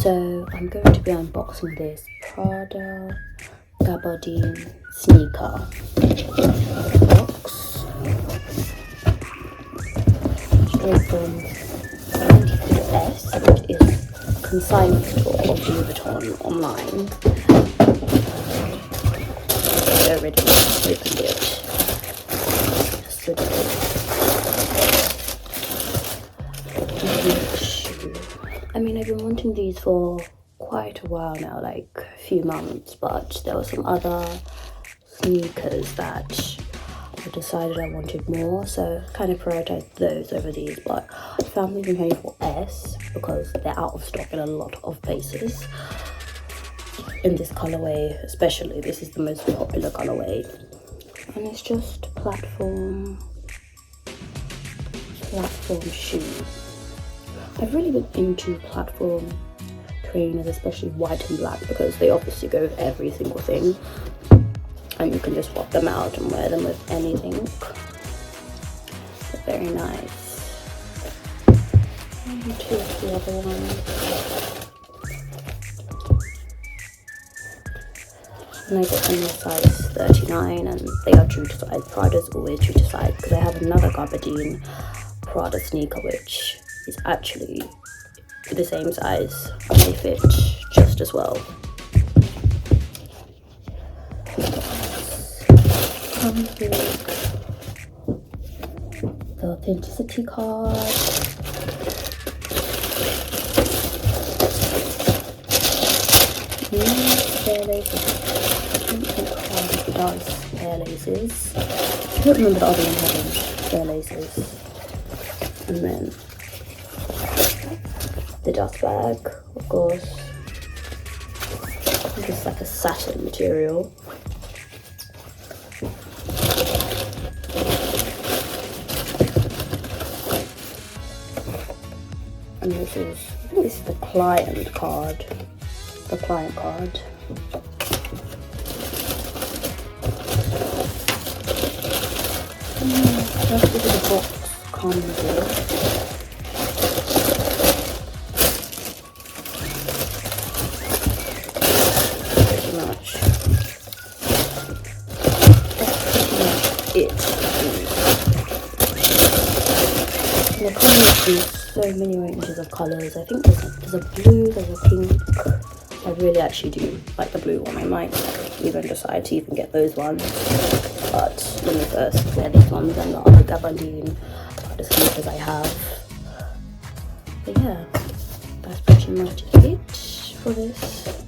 So I'm going to be unboxing this Prada gabardine sneaker box straight from 93S, which is a consignment store of Louis Vuitton online. I already opened it yesterday. I mean, I've been wanting these for quite a while now, like a few months, but there were some other sneakers that I decided I wanted more, so I kind of prioritized those over these. But I found these in 24S because they're out of stock in a lot of places. In this colorway especially, this is the most popular colorway, and it's just platform shoe. I've really been into platform trainers, especially white and black, because they obviously go with every single thing and you can just swap them out and wear them with anything. They're very nice. And here's the other one. And I got them in a size 39, and they are true to size. Prada's always true to size, because I have another gabardine Prada sneaker which is actually the same size and they fit just as well. Comes with the authenticity card, spare laces. I don't think Prada does spare laces. I don't remember the other one having spare laces. And then the dust bag, of course. I think it's like a satin material. And I think this is the client card. The client card. That's what the box comes with. It. And they come in so many ranges of colours. I think there's a blue, there's a pink. I really actually do like the blue one. I might even decide to even get those ones. But let me first wear these ones and the other gabardine Prada sneakers I have. But yeah, that's pretty much it for this